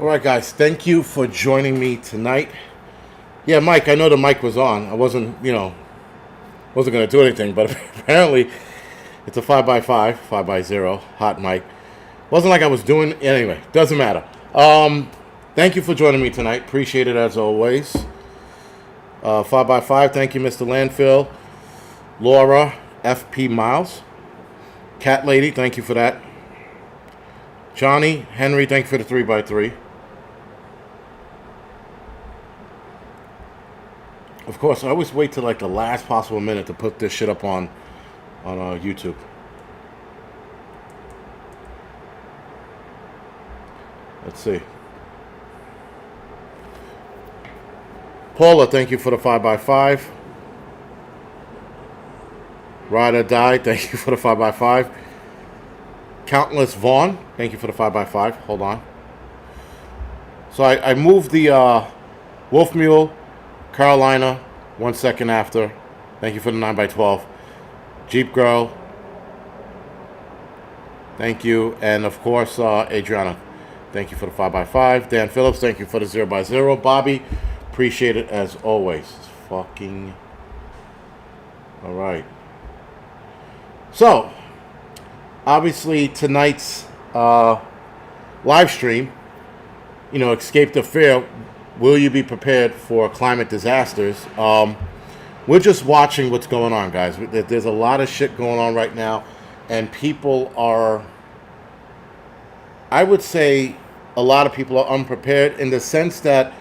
All right, guys. Thank you for joining me tonight. Yeah, Mike. I know the mic was on. I wasn't going to do anything, but apparently it's a 5x5, 5x0 hot mic. Wasn't like I was doing anyway. Doesn't matter. Thank you for joining me tonight. Appreciate it as always. 5x5. Thank you, Mr. Landfill, Laura, FP Miles, Cat Lady. Thank you for that. Johnny, Henry. Thank you for the 3x3. Of course, I always wait till like the last possible minute to put this shit up on YouTube. Let's see. Paula, thank you for the 5x5. Ride or Die, thank you for the 5x5. Countless Vaughn, thank you for the 5x5. Hold on. So I moved the Wolf Mule, Carolina, 1 second after. Thank you for the 9x12. Jeep Girl, thank you. And of course, Adriana, thank you for the 5x5. Dan Phillips, thank you for the 0x0. Bobby, appreciate it as always. Fucking. All right. So, obviously, tonight's live stream, Escape the Fear. Will you be prepared for climate disasters? We're just watching what's going on, guys. There's a lot of shit going on right now, and people are, I would say, a lot of people are unprepared in the sense that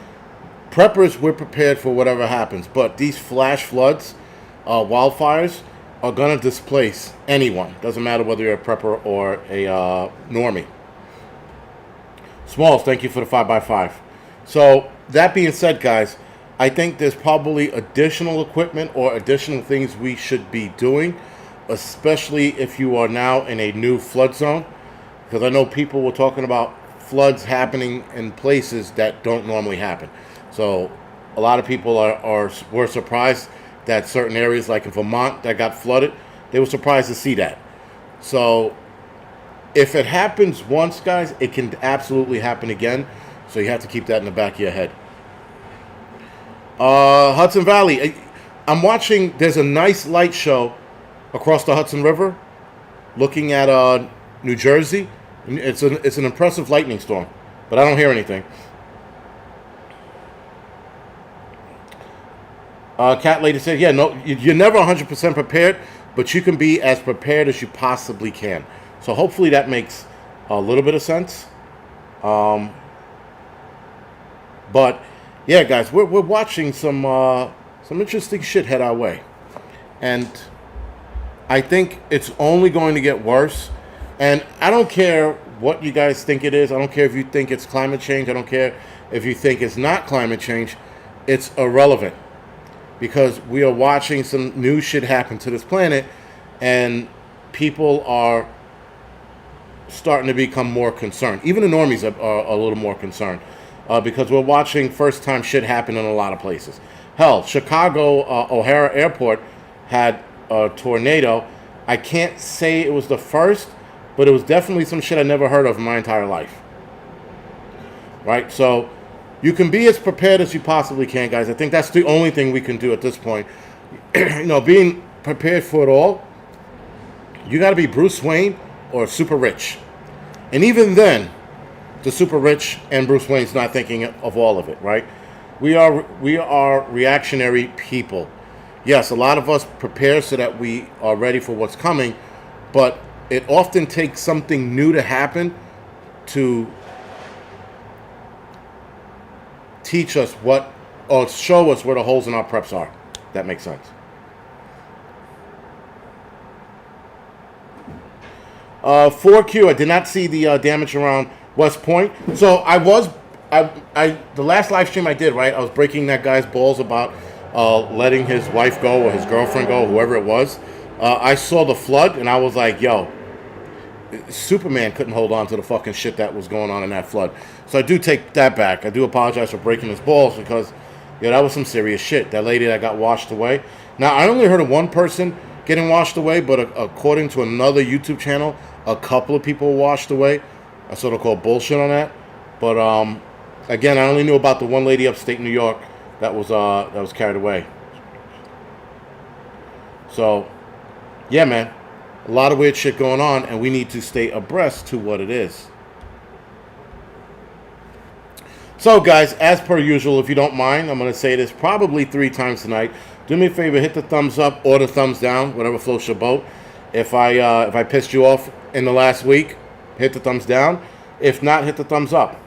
preppers, we're prepared for whatever happens, but these flash floods, wildfires, are going to displace anyone. Doesn't matter whether you're a prepper or a normie. Smalls, thank you for the 5x5. So, that being said, guys, I think there's probably additional equipment or additional things we should be doing, especially if you are now in a new flood zone. Because I know people were talking about floods happening in places that don't normally happen. So, a lot of people were surprised that certain areas like in Vermont that got flooded, they were surprised to see that. So if it happens once, guys, it can absolutely happen again. So you have to keep that in the back of your head. Hudson Valley. I'm watching, there's a nice light show across the Hudson River looking at New Jersey. It's an impressive lightning storm, but I don't hear anything. Cat Lady said, yeah, no, you're never 100% prepared, but you can be as prepared as you possibly can. So hopefully that makes a little bit of sense. But yeah, guys, we're watching some interesting shit head our way, and I think it's only going to get worse. And I don't care what you guys think it is. I don't care if you think it's climate change. I don't care if you think it's not climate change. It's irrelevant. Because we are watching some new shit happen to this planet, and people are starting to become more concerned. Even the normies are a little more concerned because we're watching first-time shit happen in a lot of places. Hell, Chicago O'Hare Airport had a tornado. I can't say it was the first, but it was definitely some shit I never heard of in my entire life. Right? So you can be as prepared as you possibly can, guys. I think that's the only thing we can do at this point. Being prepared for it all, you got to be Bruce Wayne or super rich. And even then, the super rich and Bruce Wayne's not thinking of all of it, right? We are reactionary people. Yes, a lot of us prepare so that we are ready for what's coming, but it often takes something new to happen to teach us or show us where the holes in our preps are. That makes sense. 4Q, I did not see the damage around West Point. So the last live stream I did, right, I was breaking that guy's balls about letting his wife go or his girlfriend go, whoever it was. I saw the flood and I was like, yo, Superman couldn't hold on to the fucking shit that was going on in that flood. So I do take that back. I do apologize for breaking his balls because, that was some serious shit. That lady that got washed away. Now, I only heard of one person getting washed away, but according to another YouTube channel, a couple of people were washed away. I sort of call bullshit on that. But Again, I only knew about the one lady upstate New York that was carried away. So, yeah, man, a lot of weird shit going on, and we need to stay abreast to what it is. So, guys, as per usual, if you don't mind, I'm going to say this probably 3 times tonight. Do me a favor, hit the thumbs up or the thumbs down, whatever floats your boat. If I pissed you off in the last week, hit the thumbs down. If not, hit the thumbs up.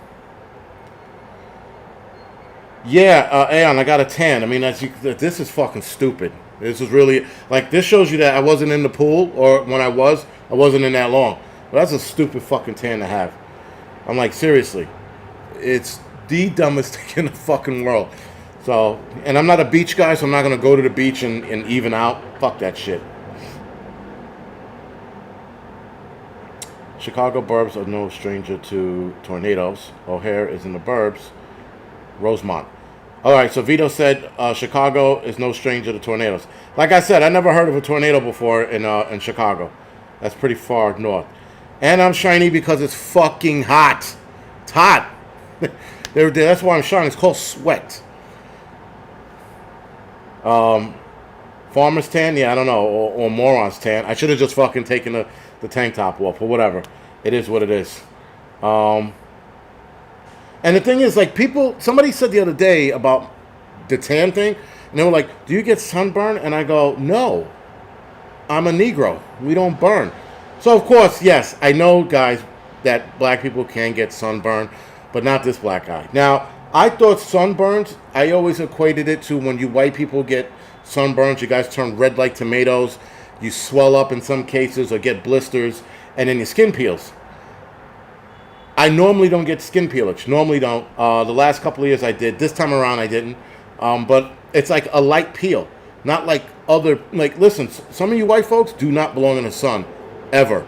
Yeah, Aeon, I got a tan. I mean, this is fucking stupid. This is really, like, this shows you that I wasn't in the pool, or when I wasn't in that long. But that's a stupid fucking tan to have. I'm like, seriously. It's the dumbest thing in the fucking world. So, and I'm not a beach guy, so I'm not going to go to the beach and even out. Fuck that shit. Chicago burbs are no stranger to tornadoes. O'Hare is in the burbs. Rosemont. All right, so Vito said Chicago is no stranger to tornadoes. Like I said, I never heard of a tornado before in Chicago. That's pretty far north. And I'm shiny because it's fucking hot. It's hot. That's why I'm shiny. It's called sweat. Farmer's tan? Yeah, I don't know. Or moron's tan. I should have just fucking taken the tank top off, or whatever. It is what it is. And the thing is, like, somebody said the other day about the tan thing, and they were like, do you get sunburn? And I go, no. I'm a Negro. We don't burn. So, of course, yes, I know, guys, that black people can get sunburn, but not this black guy. Now, I thought sunburns, I always equated it to when you white people get sunburns, you guys turn red like tomatoes, you swell up in some cases or get blisters, and then your skin peels. I normally don't get skin peelage. Normally don't. The last couple of years I did. This time around I didn't. But it's like a light peel. Not like listen, some of you white folks do not belong in the sun. Ever.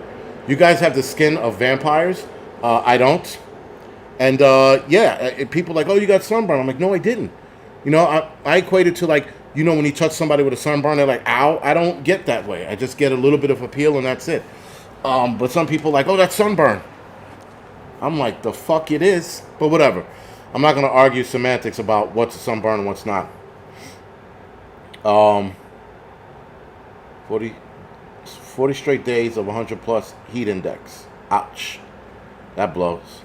You guys have the skin of vampires. I don't. And, people are like, oh, you got sunburn. I'm like, no, I didn't. You know, I equate it to, like, you know, when you touch somebody with a sunburn, they're like, ow. I don't get that way. I just get a little bit of a peel and that's it. But some people are like, oh, that's sunburn. I'm like, the fuck it is. But whatever. I'm not going to argue semantics about what's a sunburn and what's not. 40 straight days of 100 plus heat index. Ouch. That blows.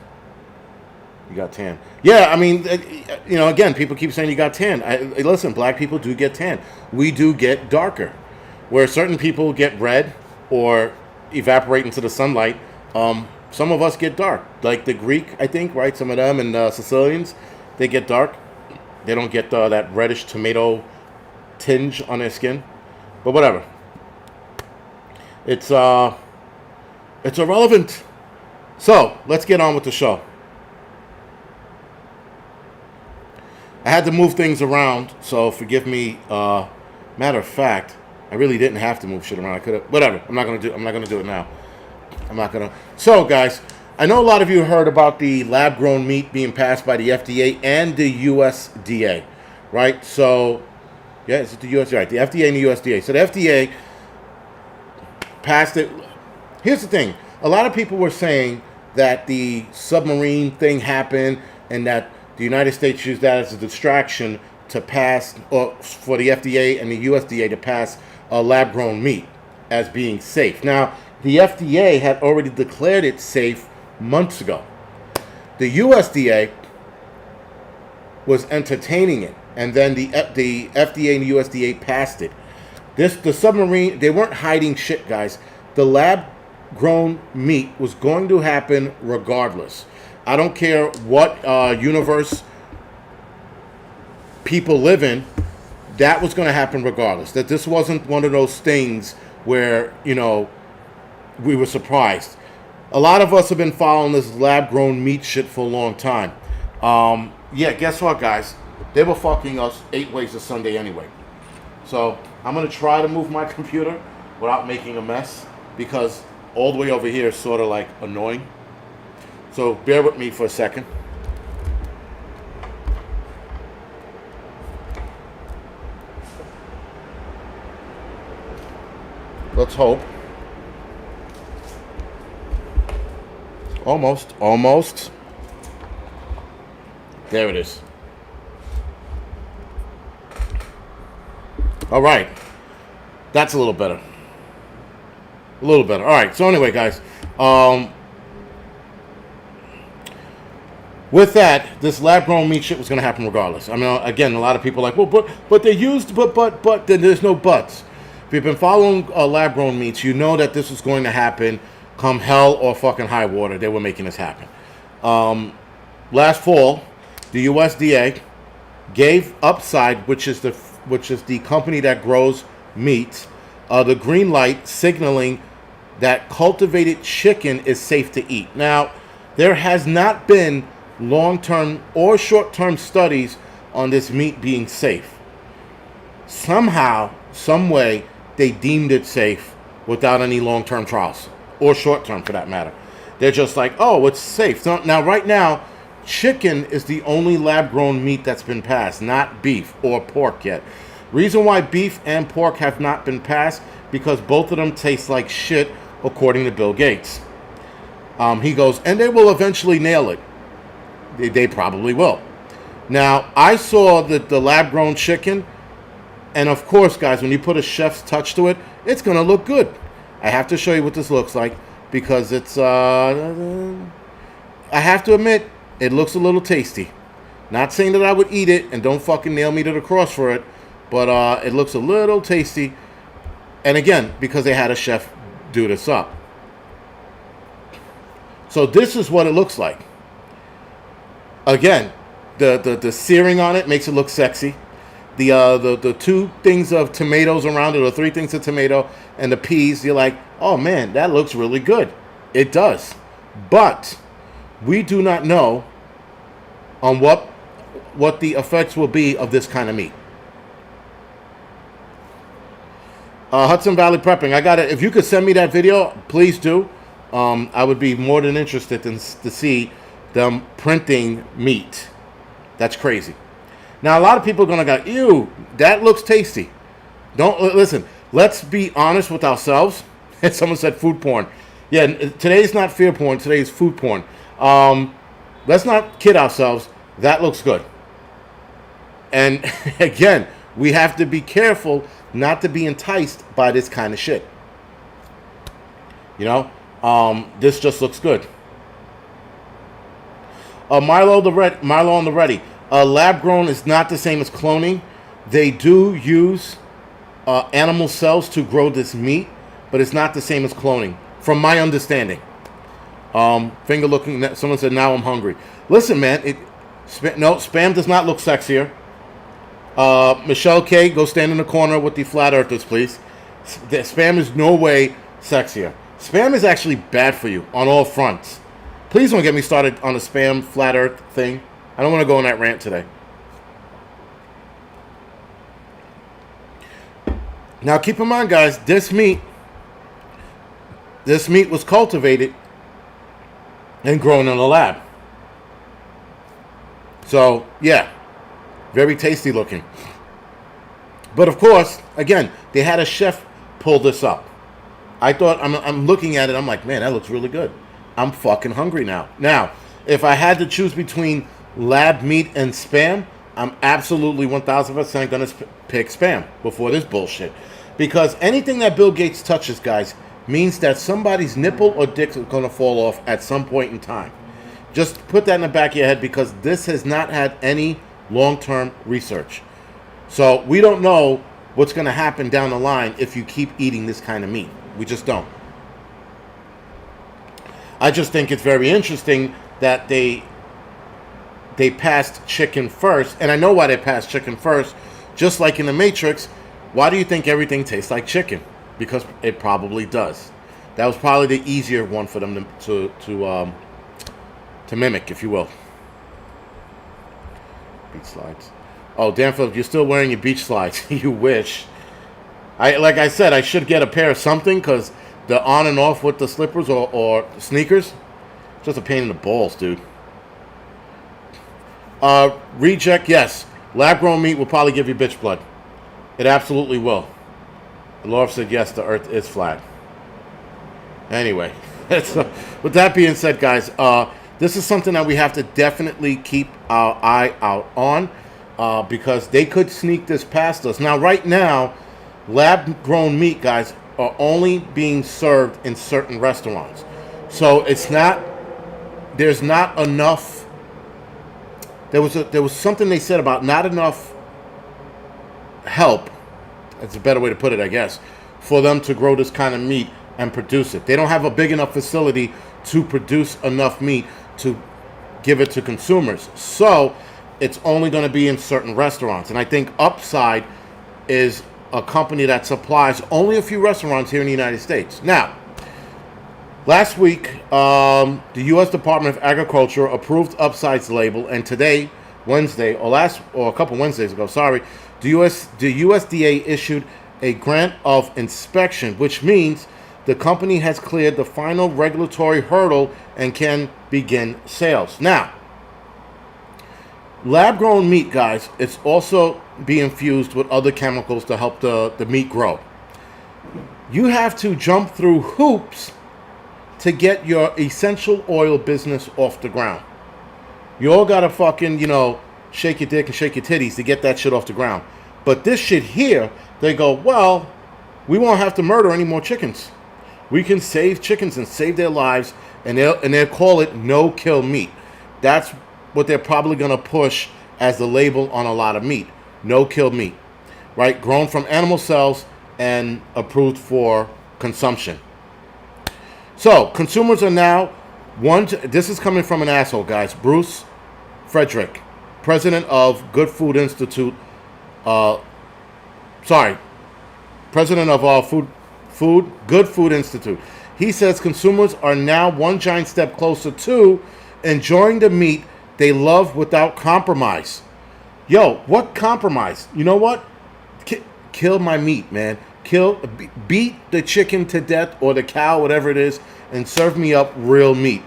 You got tan. Yeah, I mean, you know, again, people keep saying you got tan. Listen, black people do get tan. We do get darker. Where certain people get red or evaporate into the sunlight, some of us get dark. Like the Greek, I think, right? Some of them, and Sicilians, they get dark. They don't get that reddish tomato tinge on their skin. But whatever. It's irrelevant. So, let's get on with the show. I had to move things around, so forgive me. Matter of fact, I really didn't have to move shit around. I could have, whatever. I'm not gonna do it now. I'm not gonna. So, guys, I know a lot of you heard about the lab-grown meat being passed by the FDA and the USDA, right? So, yeah, it's the USDA, right? The FDA and the USDA. So the FDA passed it. Here's the thing: a lot of people were saying that the submarine thing happened and that the United States used that as a distraction to pass, or for the FDA and the USDA to pass lab-grown meat as being safe. Now, the FDA had already declared it safe months ago. The USDA was entertaining it, and then the FDA and the USDA passed it. The submarine, they weren't hiding shit, guys. The lab-grown meat was going to happen regardless. I don't care what universe people live in, that was going to happen regardless. That this wasn't one of those things where, you know, we were surprised. A lot of us have been following this lab-grown meat shit for a long time. Yeah, guess what, guys? They were fucking us 8 ways to Sunday anyway. So I'm going to try to move my computer without making a mess, because all the way over here is sort of like annoying. So bear with me for a second. Let's hope. Almost. There it is. All right. That's a little better. A little better. All right. So anyway, guys, with that, this lab-grown meat shit was going to happen regardless. I mean, again, a lot of people are like, well, but they used, but, then there's no buts. If you've been following lab-grown meats, you know that this was going to happen come hell or fucking high water. They were making this happen. Last fall, the USDA gave Upside, which is the company that grows meat, the green light, signaling that cultivated chicken is safe to eat. Now, there has not been long-term or short-term studies on this meat being safe. Somehow, some way, they deemed it safe without any long-term trials, or short-term for that matter. They're just like, oh, it's safe. So now, right now, chicken is the only lab-grown meat that's been passed, not beef or pork yet. Reason why beef and pork have not been passed, because both of them taste like shit, according to Bill Gates. He goes, and they will eventually nail it. They probably will. Now, I saw the lab-grown chicken, and of course, guys, when you put a chef's touch to it, it's going to look good. I have to show you what this looks like, because it's, I have to admit, it looks a little tasty. Not saying that I would eat it, and don't fucking nail me to the cross for it, but it looks a little tasty. And again, because they had a chef do this up. So this is what it looks like. Again, the searing on it makes it look sexy. The two things of tomatoes around it, or three things of tomato, and the peas, you're like, oh man, that looks really good. It does. But we do not know on what the effects will be of this kind of meat. Hudson Valley Prepping, I got it. If you could send me that video, please do. I would be more than interested to see them printing meat. That's crazy. Now, a lot of people are going to go, ew, that looks tasty. Don't listen. Let's be honest with ourselves. And someone said food porn. Yeah, today's not fear porn. Today is food porn. Let's not kid ourselves. That looks good. And again, we have to be careful not to be enticed by this kind of shit. You know, this just looks good. Milo on the ready. Lab grown is not the same as cloning. They do use animal cells to grow this meat, but it's not the same as cloning, from my understanding. Finger looking. Someone said, "Now I'm hungry." Listen, man. Spam does not look sexier. Michelle K, go stand in the corner with the flat earthers, please. Spam is no way sexier. Spam is actually bad for you on all fronts. Please don't get me started on the spam flat earth thing. I don't want to go on that rant today. Now keep in mind, guys, this meat was cultivated and grown in a lab. So, yeah, very tasty looking. But of course, again, they had a chef pull this up. I thought, I'm looking at it, I'm like, man, that looks really good. I'm fucking hungry now. Now, if I had to choose between lab meat and spam, I'm absolutely 1,000% going to pick spam before this bullshit. Because anything that Bill Gates touches, guys, means that somebody's nipple or dick is going to fall off at some point in time. Just put that in the back of your head, because this has not had any long-term research. So we don't know what's going to happen down the line if you keep eating this kind of meat. We just don't. I just think it's very interesting that they passed chicken first. And I know why they passed chicken first. Just like in the Matrix, why do you think everything tastes like chicken? Because it probably does. That was probably the easier one for them to mimic, if you will. Beach slides. Oh, damn, Philip, you're still wearing your beach slides. You wish. Like I said, I should get a pair of something, because the on and off with the slippers or sneakers, just a pain in the balls, dude. Reject, yes. Lab-grown meat will probably give you bitch blood. It absolutely will. Laura said, yes, the earth is flat. Anyway, with that being said, guys, this is something that we have to definitely keep our eye out on because they could sneak this past us. Now, right now, lab-grown meat, guys, are only being served in certain restaurants. So it's not, there's not enough. There was something they said about not enough help. That's a better way to put it, I guess, for them to grow this kind of meat and produce it. They don't have a big enough facility to produce enough meat to give it to consumers. So it's only going to be in certain restaurants. And I think Upside is a company that supplies only a few restaurants here in the United States. Now, last week, the U.S. Department of Agriculture approved Upside's label, and today, Wednesday, or a couple Wednesdays ago, sorry, the USDA issued a grant of inspection, which means the company has cleared the final regulatory hurdle and can begin sales. Now, lab-grown meat, guys, it's also being infused with other chemicals to help the meat grow. You have to jump through hoops to get your essential oil business off the ground. You all gotta fucking, shake your dick and shake your titties to get that shit off the ground. But this shit here, they go, well, we won't have to murder any more chickens. We can save chickens and save their lives, and they'll call it no-kill meat. That's what they're probably gonna push as the label on a lot of meat. No-kill meat, right? Grown from animal cells and approved for consumption. So, consumers are now, this is coming from an asshole, guys. Bruce Frederick, president of Good Food Institute, president of Good Food Institute. He says consumers are now one giant step closer to enjoying the meat they love without compromise. Yo, what compromise? You know what? Kill my meat, man. Beat the chicken to death or the cow, whatever it is, and serve me up real meat.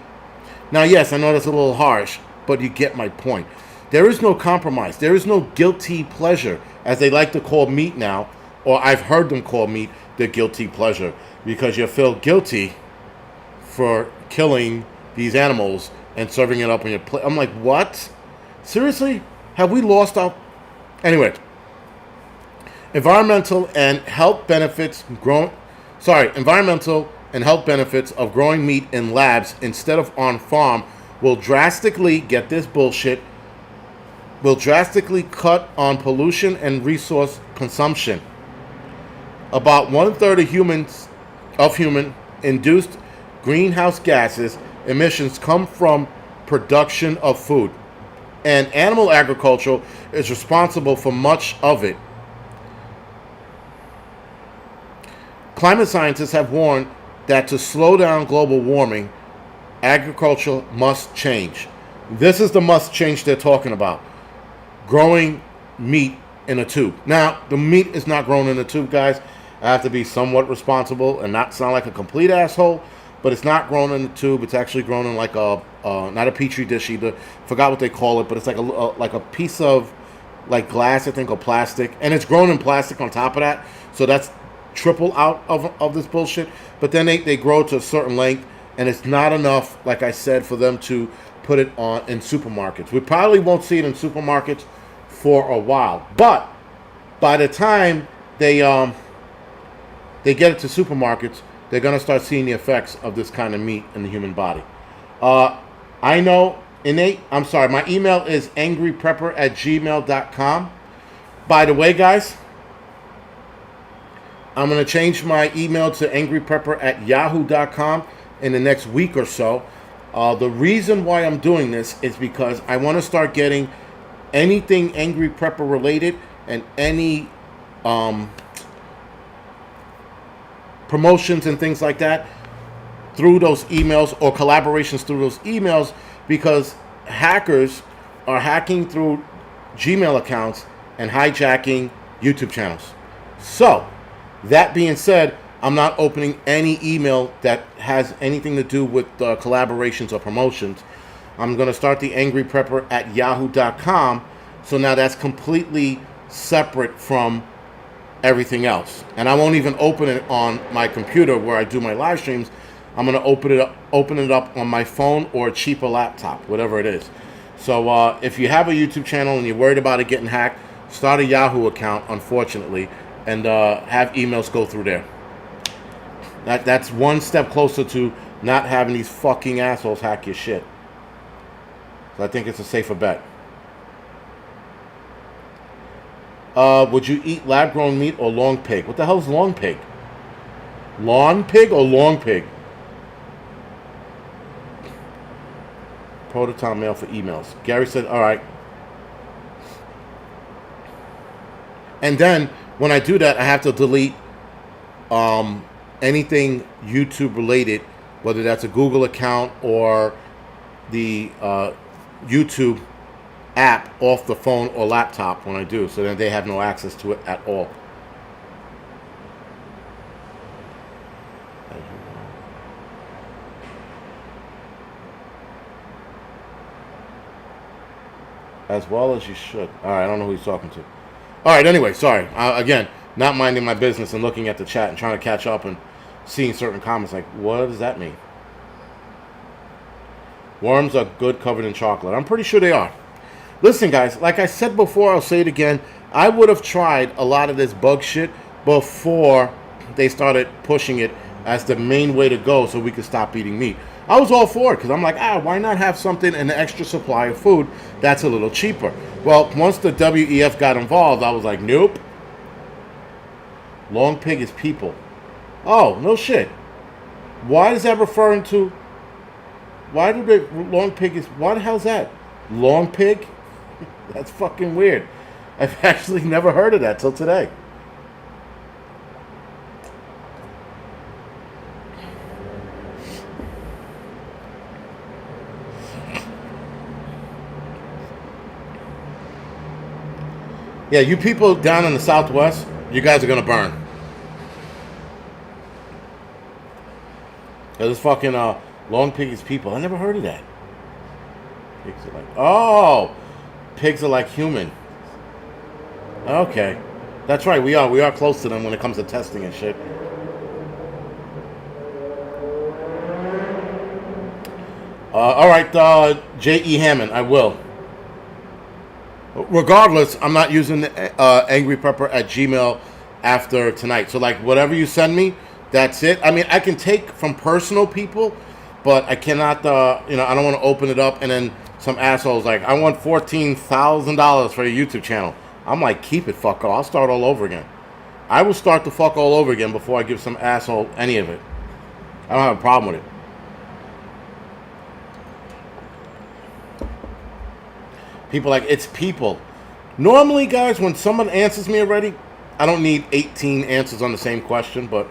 Now, yes, I know that's a little harsh, but you get my point. There is no compromise. There is no guilty pleasure, as they like to call meat now, or I've heard them call meat the guilty pleasure, because you feel guilty for killing these animals and serving it up on your plate. I'm like, what? Seriously? Have we lost our... Anyway. Environmental and health benefits of growing meat in labs instead of on farm will drastically, get this bullshit, will drastically cut on pollution and resource consumption. About 1/3 of human-induced greenhouse gases emissions come from production of food, and animal agriculture is responsible for much of it. Climate scientists have warned that to slow down global warming, agriculture must change. This is the must change they're talking about. Growing meat in a tube. Now, the meat is not grown in a tube, guys. I have to be somewhat responsible and not sound like a complete asshole, but it's not grown in a tube. It's actually grown in like not a petri dish either. Forgot what they call it, but it's like a piece of like glass, I think, or plastic. And it's grown in plastic on top of that. So that's triple out of this bullshit. But then they grow to a certain length, and it's not enough, like I said, for them to put it on in supermarkets. We probably won't see it in supermarkets for a while, but by the time they get it to supermarkets, they're gonna start seeing the effects of this kind of meat in the human body. I know my email is angryprepper@gmail.com. By the way, guys, I'm going to change my email to angryprepper@yahoo.com in the next week or so. The reason why I'm doing this is because I want to start getting anything Angry Prepper related and any promotions and things like that through those emails or collaborations through those emails, because hackers are hacking through Gmail accounts and hijacking YouTube channels. So, that being said, I'm not opening any email that has anything to do with collaborations or promotions. I'm going to start the angryprepper@yahoo.com. So now that's completely separate from everything else. And I won't even open it on my computer where I do my live streams. I'm gonna open it up on my phone or a cheaper laptop, whatever it is. So if you have a YouTube channel and you're worried about it getting hacked, start a Yahoo account, unfortunately, and have emails go through there. That's one step closer to not having these fucking assholes hack your shit. So I think it's a safer bet. Would you eat lab-grown meat or long pig? What the hell is long pig? Lawn pig or long pig? Prototype mail for emails. Gary said, all right. And then when I do that, I have to delete anything YouTube related, whether that's a Google account or the YouTube app off the phone or laptop when I do, so then they have no access to it at all. As well as you should. All right, I don't know who he's talking to. All right, anyway, sorry. Again, not minding my business and looking at the chat and trying to catch up and seeing certain comments like, what does that mean? Worms are good covered in chocolate. I'm pretty sure they are. Listen, guys, like I said before, I'll say it again. I would have tried a lot of this bug shit before they started pushing it as the main way to go so we could stop eating meat. I was all for it because I'm like, why not have something, an extra supply of food that's a little cheaper? Well, once the WEF got involved, I was like, nope. Long pig is people. Oh, no shit. Why is that referring to... Why do they... Long pig is... What the hell's that? Long pig? That's fucking weird. I've actually never heard of that till today. Yeah, you people down in the Southwest, you guys are gonna burn. This fucking long pig is people. I never heard of that. Pigs are like, oh, pigs are like human. Okay, that's right. We are close to them when it comes to testing and shit. All right, J.E. Hammond, I will. Regardless, I'm not using Angryprepper at Gmail after tonight. So, like, whatever you send me, that's it. I mean, I can take from personal people, but I cannot, I don't want to open it up and then some asshole's like, I want $14,000 for your YouTube channel. I'm like, keep it, fucker. I'll start all over again. I will start the fuck all over again before I give some asshole any of it. I don't have a problem with it. People like, it's people. Normally, guys, when someone answers me already, I don't need 18 answers on the same question, but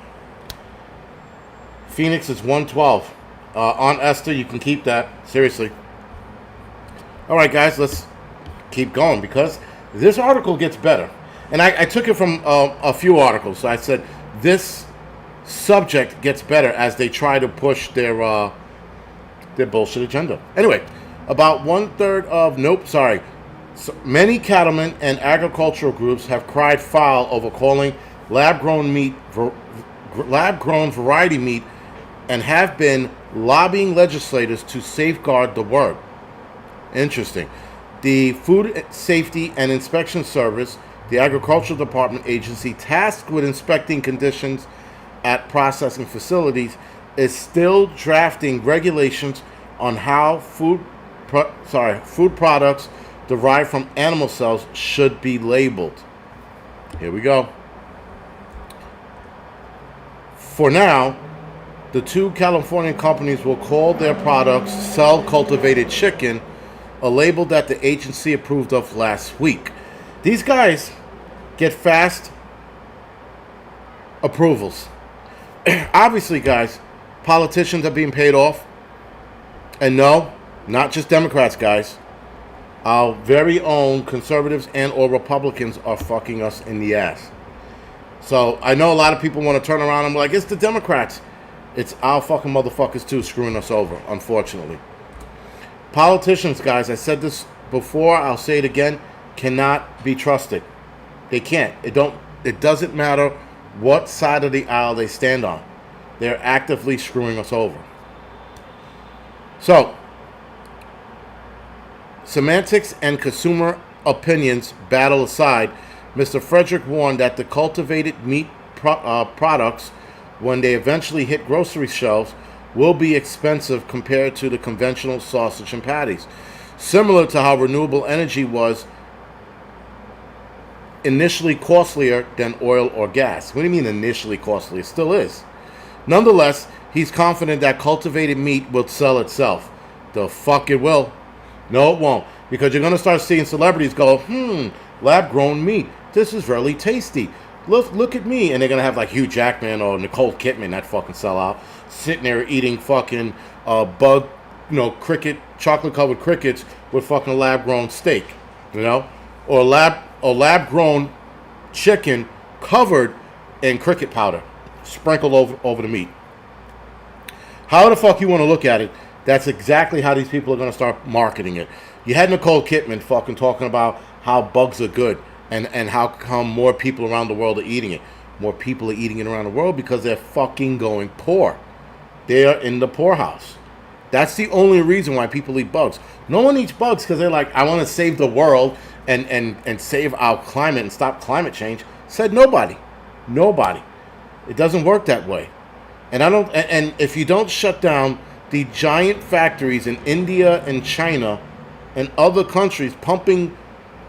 Phoenix is 112. On Esther, you can keep that. Seriously. All right, guys, let's keep going because this article gets better. And I took it from a few articles. So I said this subject gets better as they try to push their bullshit agenda. Anyway, about 1/3 of, many cattlemen and agricultural groups have cried foul over calling lab-grown variety meat and have been lobbying legislators to safeguard the word. Interesting. The Food Safety and Inspection Service, the Agricultural Department agency tasked with inspecting conditions at processing facilities, is still drafting regulations on how food products derived from animal cells should be labeled. Here we go. For now, the two Californian companies will call their products cell-cultivated chicken, a label that the agency approved of last week. These guys get fast approvals. Obviously, guys, politicians are being paid off. And no, not just Democrats, guys. Our very own conservatives and or Republicans are fucking us in the ass. So I know a lot of people want to turn around and be like, it's the Democrats. It's our fucking motherfuckers too screwing us over, unfortunately. Politicians, guys, I said this before, I'll say it again, cannot be trusted. They can't. It doesn't matter what side of the aisle they stand on. They're actively screwing us over. So, semantics and consumer opinions battle aside, Mr. Frederick warned that the cultivated meat products, when they eventually hit grocery shelves, will be expensive compared to the conventional sausage and patties. Similar to how renewable energy was initially costlier than oil or gas. What do you mean initially costly? It still is. Nonetheless, he's confident that cultivated meat will sell itself. The fuck it will. No, it won't. Because you're going to start seeing celebrities go, lab-grown meat. This is really tasty. Look at me. And they're going to have like Hugh Jackman or Nicole Kidman, that fucking sellout, sitting there eating fucking bug, cricket, chocolate-covered crickets with fucking lab-grown steak, or lab-grown chicken covered in cricket powder, sprinkled over the meat. How the fuck you want to look at it? That's exactly how these people are going to start marketing it. You had Nicole Kidman fucking talking about how bugs are good and how come more people around the world are eating it. More people are eating it around the world because they're fucking going poor. They are in the poorhouse. That's the only reason why people eat bugs. No one eats bugs because they're like, I want to save the world and save our climate and stop climate change. Said nobody. Nobody. It doesn't work that way. And if you don't shut down the giant factories in India and China and other countries pumping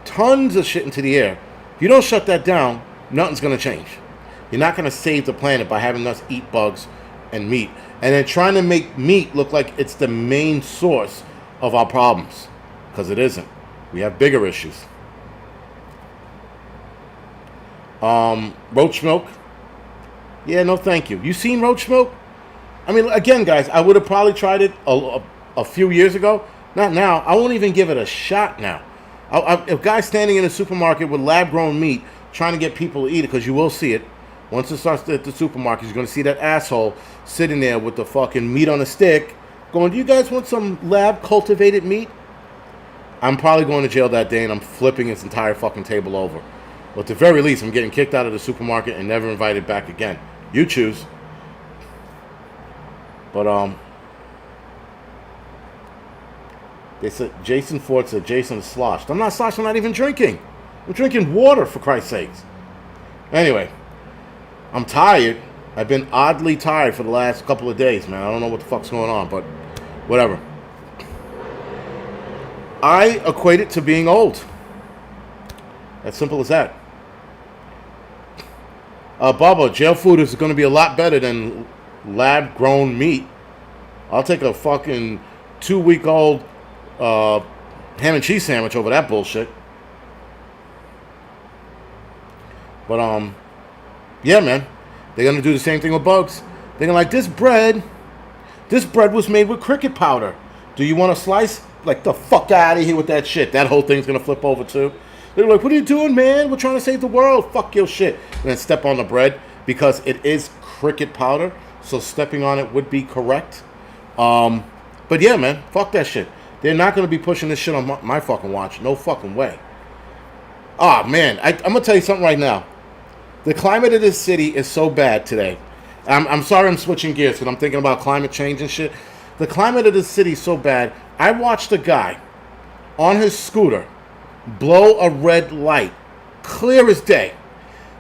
tons of shit into the air, if you don't shut that down, nothing's going to change. You're not going to save the planet by having us eat bugs and meat. And then trying to make meat look like it's the main source of our problems. Because it isn't. We have bigger issues. Roach milk. Yeah, no thank you. You seen roach milk? I mean, again, guys, I would have probably tried it a few years ago. Not now. I won't even give it a shot now. A guy standing in a supermarket with lab-grown meat trying to get people to eat it, because you will see it. Once it starts at the supermarket, you're going to see that asshole sitting there with the fucking meat on a stick going, do you guys want some lab-cultivated meat? I'm probably going to jail that day, and I'm flipping his entire fucking table over. But at the very least, I'm getting kicked out of the supermarket and never invited back again. You choose. But, they said, Jason Ford said, Jason is sloshed. I'm not sloshed, I'm not even drinking. I'm drinking water, for Christ's sakes. Anyway, I'm tired. I've been oddly tired for the last couple of days, man. I don't know what the fuck's going on, but whatever. I equate it to being old. As simple as that. Bubba, jail food is going to be a lot better than lab-grown meat. I'll take a fucking 2-week-old ham and cheese sandwich over that bullshit. But, yeah, man. They're going to do the same thing with bugs. They're going to like, this bread was made with cricket powder. Do you want a slice? Like, the fuck out of here with that shit. That whole thing's going to flip over, too. They're like, what are you doing, man? We're trying to save the world. Fuck your shit. And then step on the bread because it is cricket powder. So stepping on it would be correct. But yeah, man, fuck that shit. They're not going to be pushing this shit on my fucking watch. No fucking way. Oh, man. I'm going to tell you something right now. The climate of this city is so bad today. I'm sorry I'm switching gears because I'm thinking about climate change and shit. The climate of this city is so bad. I watched a guy on his scooter blow a red light. Clear as day.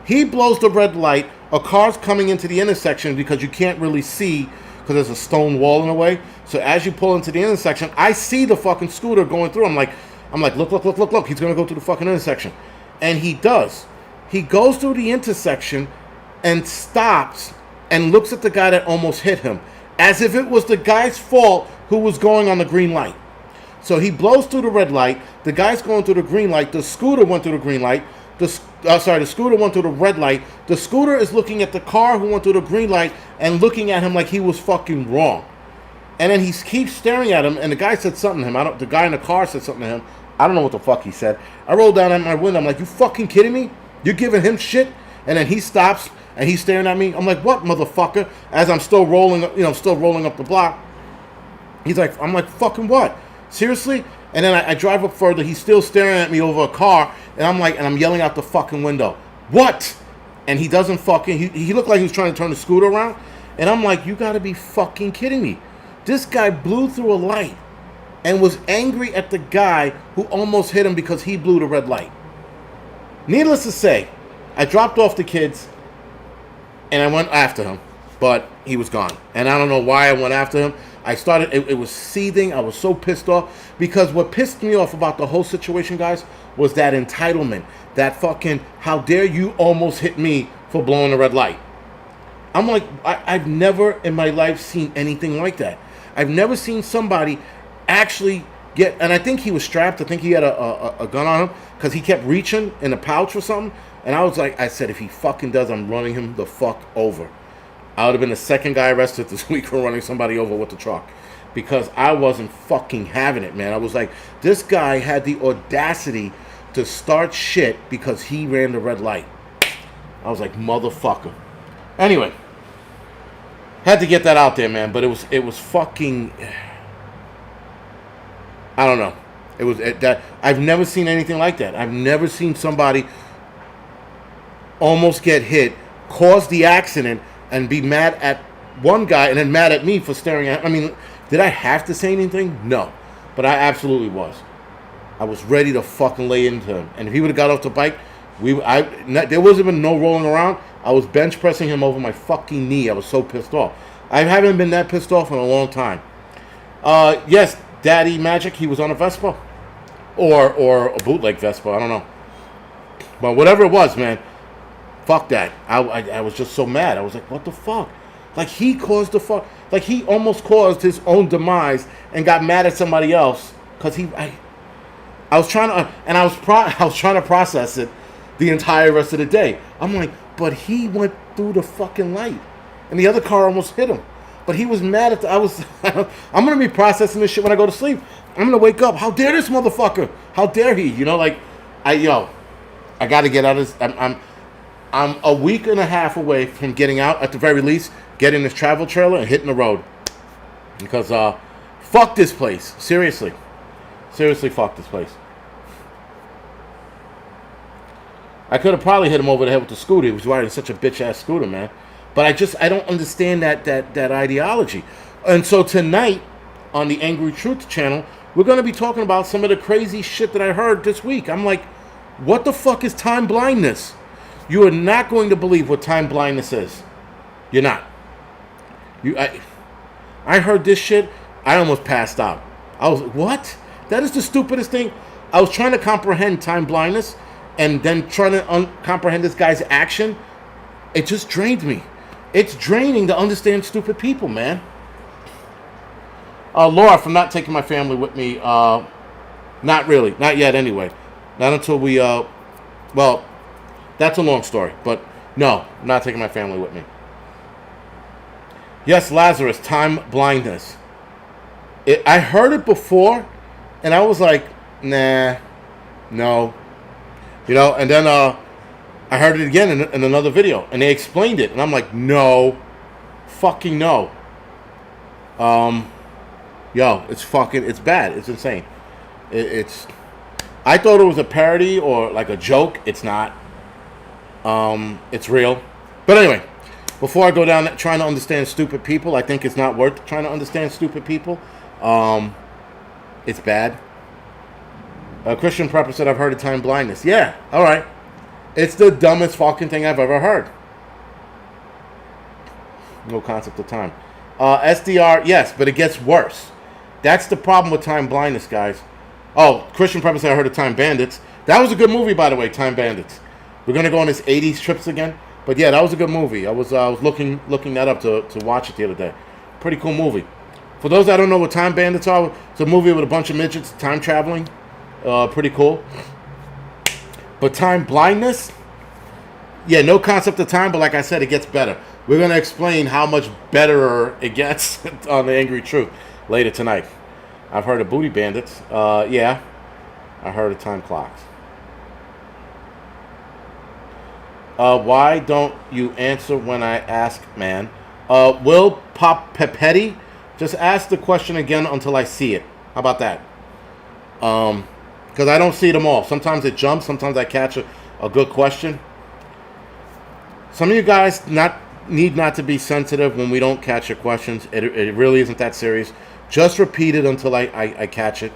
He blows the red light. A car's coming into the intersection because you can't really see because there's a stone wall in the way. So as you pull into the intersection, I see the fucking scooter going through. I'm like, look. He's going to go through the fucking intersection. And he does. He goes through the intersection and stops and looks at the guy that almost hit him as if it was the guy's fault who was going on the green light. So he blows through the red light. The guy's going through the green light. The scooter went through the green light. The scooter went through the red light. The scooter is looking at the car who went through the green light and looking at him like he was fucking wrong. And then he keeps staring at him, and the guy said something to him. The guy in the car said something to him. I don't know what the fuck he said. I rolled down at my window. I'm like, you fucking kidding me? You're giving him shit? And then he stops, and he's staring at me. I'm like, what, motherfucker? As I'm still rolling up the block. He's like, I'm like, fucking what? Seriously? And then I drive up further. He's still staring at me over a car. And I'm like, and I'm yelling out the fucking window. What? And he doesn't fucking, he looked like he was trying to turn the scooter around. And I'm like, you got to be fucking kidding me. This guy blew through a light and was angry at the guy who almost hit him because he blew the red light. Needless to say, I dropped off the kids and I went after him, but he was gone. And I don't know why I went after him. I started, it was seething. I was so pissed off because what pissed me off about the whole situation, guys, was that entitlement. That fucking, how dare you almost hit me for blowing a red light. I'm like, I've never in my life seen anything like that. I've never seen somebody actually get, and I think he was strapped. I think he had a gun on him because he kept reaching in a pouch or something. And I was like, I said, if he fucking does, I'm running him the fuck over. I would have been the second guy arrested this week for running somebody over with the truck because I wasn't fucking having it, man. I was like, this guy had the audacity to start shit because he ran the red light. I was like, motherfucker. Anyway, had to get that out there, man. But it was fucking, I don't know. It was that I've never seen anything like that. I've never seen somebody almost get hit, cause the accident, and be mad at one guy and then mad at me for staring at. I mean, did I have to say anything? No, but I absolutely was. I was ready to fucking lay into him, and if he would have got off the bike, there wasn't even no rolling around. I was bench pressing him over my fucking knee. I was so pissed off. I haven't been that pissed off in a long time. Yes, Daddy Magic, he was on a Vespa. Or a bootleg Vespa, I don't know. But whatever it was, man, fuck that. I was just so mad. I was like, what the fuck? Like, he caused the fuck. Like, he almost caused his own demise and got mad at somebody else. Because I was trying to, and I was trying to process it the entire rest of the day. I'm like, but he went through the fucking light. And the other car almost hit him. But he was mad at I'm going to be processing this shit when I go to sleep. I'm going to wake up. How dare this motherfucker? How dare he? You know, like, I got to get out of this. I'm a week and a half away from getting out, at the very least, getting this travel trailer and hitting the road. Because, fuck this place. Seriously. Seriously, fuck this place. I could have probably hit him over the head with the scooter. He was riding such a bitch-ass scooter, man. But I don't understand that ideology. And so tonight, on the Angry Truth channel, we're going to be talking about some of the crazy shit that I heard this week. I'm like, what the fuck is time blindness? You are not going to believe what time blindness is. You're not. I heard this shit. I almost passed out. I was like, what? That is the stupidest thing. I was trying to comprehend time blindness and then trying to comprehend this guy's action. It just drained me. It's draining to understand stupid people, man. Laura, from not taking my family with me, not really. Not yet, anyway. Not until we, well, that's a long story. But, no, I'm not taking my family with me. Yes, Lazarus, time blindness. I heard it before, and I was like, nah, no. You know, and then I heard it again in another video, and they explained it, and I'm like, no, fucking no. Yo, it's bad. It's insane. I thought it was a parody or like a joke. It's not. It's real. But anyway, before I go down trying to understand stupid people, I think it's not worth trying to understand stupid people. It's bad. Christian Prepper said, I've heard of time blindness. Yeah, all right. It's the dumbest fucking thing I've ever heard. No concept of time. SDR, yes, but it gets worse. That's the problem with time blindness, guys. Oh, Christian Prepper said, I heard of Time Bandits. That was a good movie, by the way, Time Bandits. We're going to go on this 80s trips again. But yeah, that was a good movie. I was looking that up to watch it the other day. Pretty cool movie. For those that don't know what Time Bandits are, it's a movie with a bunch of midgets time traveling. Pretty cool. But time blindness, yeah, no concept of time, but like I said, it gets better. We're going to explain how much better it gets on the Angry Truth later tonight. I've heard of booty bandits. Yeah, I heard of time clocks. Why don't you answer when I ask, man? Will Pop Pepetti, just ask the question again until I see it. How about that? Because I don't see them all. Sometimes it jumps. Sometimes I catch a good question. Some of you guys, not need not to be sensitive when we don't catch your questions. It really isn't that serious. Just repeat it until I catch it.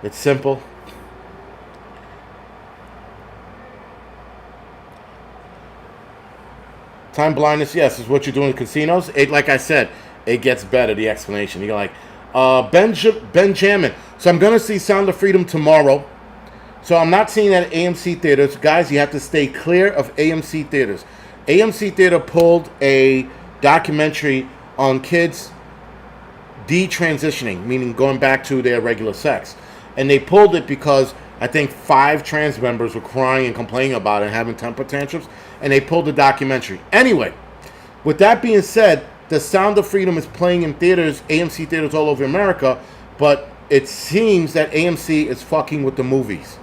It's simple. Time blindness, yes, is what you're doing in casinos. Like I said, it gets better, the explanation. You're like, Benjamin. So I'm going to see Sound of Freedom tomorrow. So I'm not seeing that at AMC theaters. Guys, you have to stay clear of AMC theaters. AMC Theater pulled a documentary on kids detransitioning, meaning going back to their regular sex. And they pulled it because I think 5 trans members were crying and complaining about it and having temper tantrums. And they pulled the documentary. Anyway, with that being said, The Sound of Freedom is playing in theaters, AMC theaters all over America. But it seems that AMC is fucking with the movies.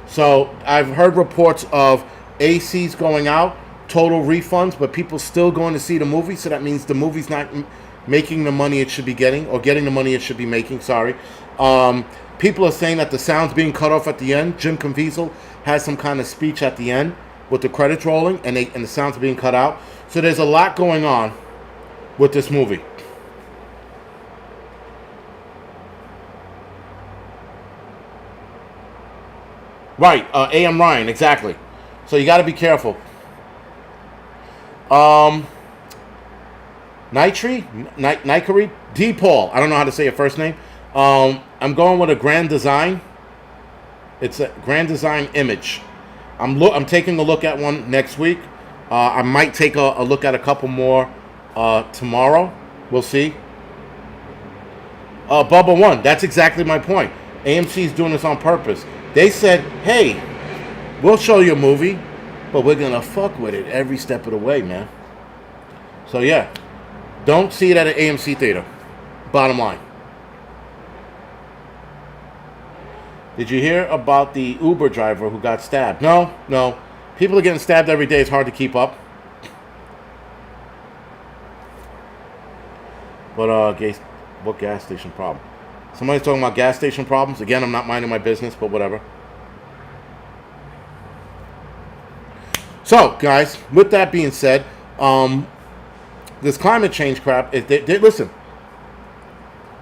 So I've heard reports of ACs going out, total refunds, but people still going to see the movie. So that means the movie's not making the money it should be getting, or getting the money it should be making. Sorry. People are saying that the sound's being cut off at the end. Jim Caviezel has some kind of speech at the end with the credits rolling, and the sound's being cut out. So there's a lot going on with this movie. Right, A.M. Ryan, exactly. So you got to be careful. Nitri, D. Paul. I don't know how to say your first name. I'm going with a Grand Design. It's a Grand Design Image. I'm taking a look at one next week. I might take a look at a couple more tomorrow. We'll see. Bubba One. That's exactly my point. AMC's doing this on purpose. They said, hey, we'll show you a movie, but we're going to fuck with it every step of the way, man. So, yeah. Don't see it at an AMC theater. Bottom line. Did you hear about the Uber driver who got stabbed? No. People are getting stabbed every day. It's hard to keep up. But, what gas station problem? Somebody's talking about gas station problems. Again, I'm not minding my business, but whatever. So, guys, with that being said, this climate change crap, listen,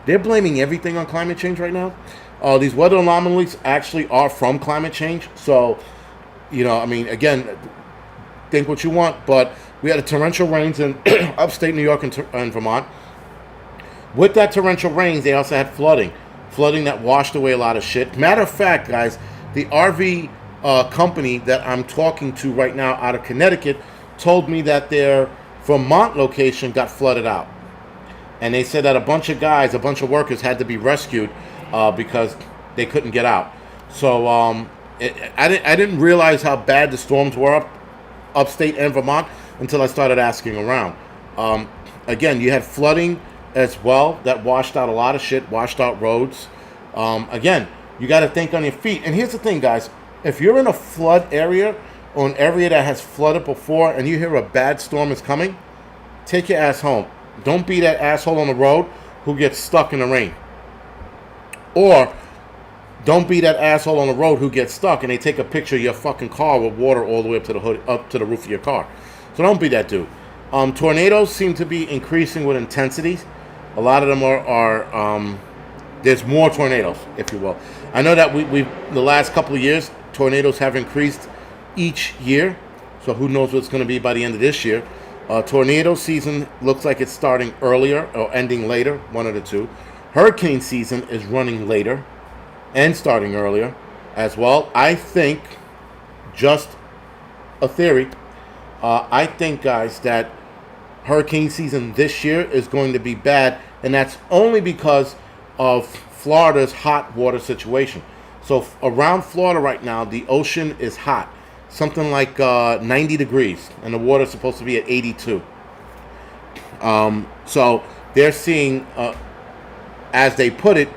they're blaming everything on climate change right now. These weather anomalies actually are from climate change. So, again, think what you want, but we had a torrential rains in upstate New York and Vermont. With that torrential rains, they also had flooding that washed away a lot of shit. Matter of fact, guys, the RV company that I'm talking to right now out of Connecticut told me that their Vermont location got flooded out. And they said that a bunch of workers had to be rescued because they couldn't get out. So I didn't realize how bad the storms were upstate and Vermont until I started asking around. Again, you had flooding as well that washed out a lot of shit, washed out roads. Again, you got to think on your feet. And here's the thing, guys. If you're in a flood area or an area that has flooded before and you hear a bad storm is coming, take your ass home. Don't be that asshole on the road who gets stuck in the rain. Or don't be that asshole on the road who gets stuck and they take a picture of your fucking car with water all the way up to the hood, up to the roof of your car. So don't be that dude. Tornadoes seem to be increasing with intensity. A lot of them are there's more tornadoes, if you will. I know that we the last couple of years, tornadoes have increased each year. So who knows what's going to be by the end of this year. Tornado season looks like it's starting earlier or ending later, one of the two. Hurricane season is running later and starting earlier as well. I think, just a theory, I think, guys, that hurricane season this year is going to be bad, and that's only because of Florida's hot water situation. So around Florida right now, the ocean is hot, something like 90 degrees, and the water's supposed to be at 82. So they're seeing, as they put it,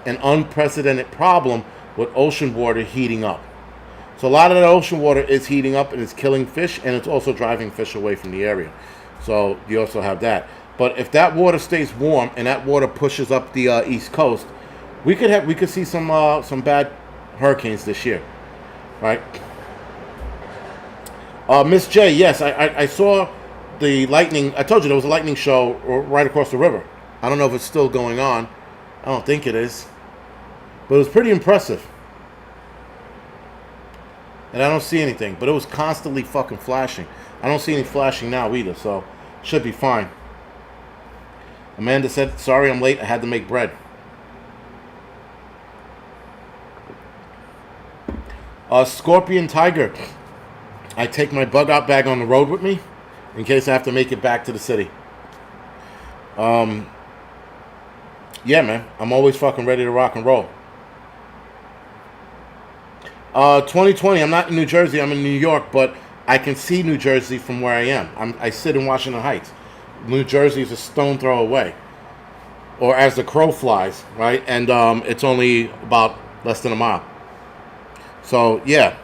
an unprecedented problem with ocean water heating up. So a lot of the ocean water is heating up and it's killing fish, and it's also driving fish away from the area. So you also have that. But if that water stays warm and that water pushes up the East Coast, we could see some bad hurricanes this year, right? Miss J, yes, I saw the lightning. I told you there was a lightning show right across the river. I don't know if it's still going on. I don't think it is, but it was pretty impressive. And I don't see anything, but it was constantly fucking flashing. I don't see any flashing now either, so should be fine. Amanda said, "Sorry, I'm late. I had to make bread." Scorpion Tiger. I take my bug out bag on the road with me in case I have to make it back to the city. Yeah, man. I'm always fucking ready to rock and roll. 2020. I'm not in New Jersey. I'm in New York, but I can see New Jersey from where I am. I sit in Washington Heights. New Jersey is a stone throw away, or as the crow flies, right? And it's only about less than a mile. So yeah,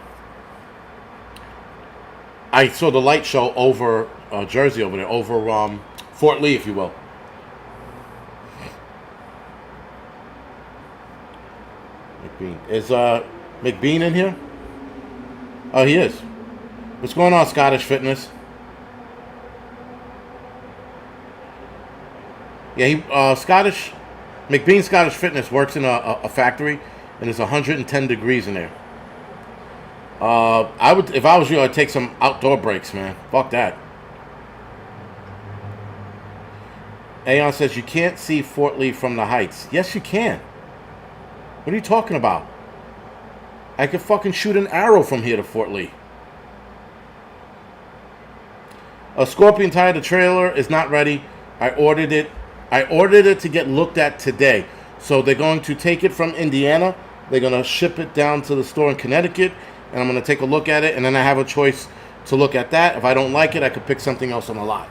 I saw the light show over Jersey over there, over Fort Lee, if you will. McBean. Is McBean in here? Oh, he is. What's going on, Scottish Fitness? Yeah, he McBean Scottish Fitness works in a factory, and it's 110 degrees in there. I would, if I was you, I'd take some outdoor breaks, man. Fuck that. Aeon says you can't see Fort Lee from the heights. Yes, you can. What are you talking about? I could fucking shoot an arrow from here to Fort Lee. A Scorpion Tire, the trailer is not ready. I ordered it to get looked at today. So they're going to take it from Indiana. They're going to ship it down to the store in Connecticut. And I'm going to take a look at it. And then I have a choice to look at that. If I don't like it, I could pick something else on the lot.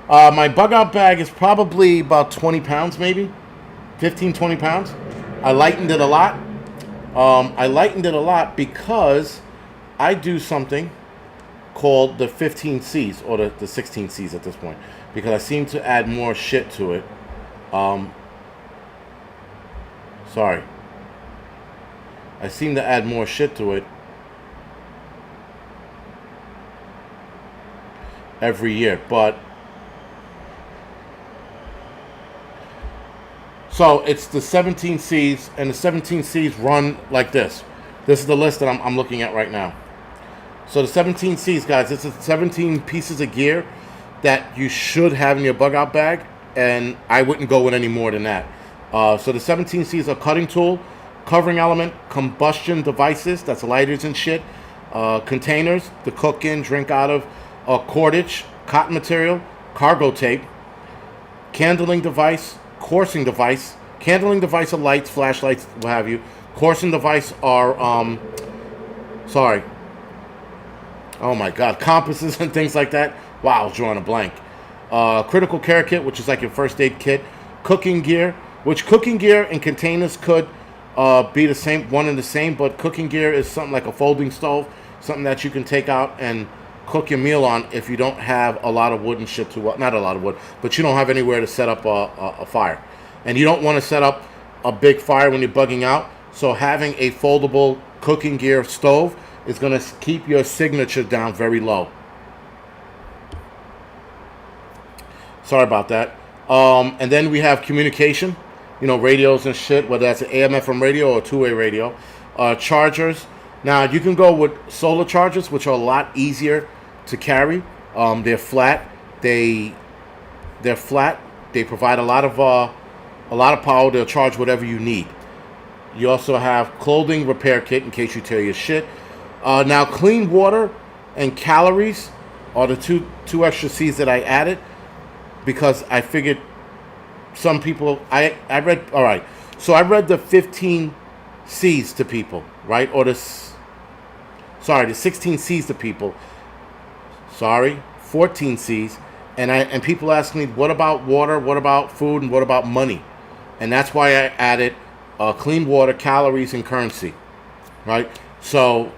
My bug out bag is probably about 20 pounds, maybe. 15, 20 pounds. I lightened it a lot. I lightened it a lot because I do something called the 15 C's, or the 16 C's at this point, because I seem to add more shit to it. Sorry. I seem to add more shit to it every year, but so it's the 17 C's, and the 17 C's run like this. This is the list that I'm looking at right now. So the 17 C's, guys, it's 17 pieces of gear that you should have in your bug out bag, and I wouldn't go with any more than that. So the 17 C's are cutting tool, covering element, combustion devices, that's lighters and shit, containers to cook in, drink out of, cordage, cotton material, cargo tape, candling device, coursing device. Candling device are lights, flashlights, what have you. Coursing device are, oh my god, compasses and things like that. Wow, I was drawing a blank. Critical care kit, which is like your first aid kit. Cooking gear, which cooking gear and containers could be the same, one and the same, but cooking gear is something like a folding stove, something that you can take out and cook your meal on if you don't have a lot of wood and shit to, not a lot of wood, but you don't have anywhere to set up a fire. And you don't want to set up a big fire when you're bugging out, so having a foldable cooking gear stove is going to keep your signature down very low. Sorry about that. And then we have communication, you know, radios and shit, whether that's an AM FM radio or a two-way radio. Chargers. Now, you can go with solar chargers, which are a lot easier to carry. They're flat. They're flat. They provide a lot of power. They'll charge whatever you need. You also have clothing repair kit in case you tear your shit. Now, clean water and calories are the two extra C's that I added because I figured some people, I read, all right, so I read the 15 C's to people, right? Or the 16 C's to people. 14 C's. And people ask me, what about water, what about food, and what about money? And that's why I added clean water, calories, and currency, right? So,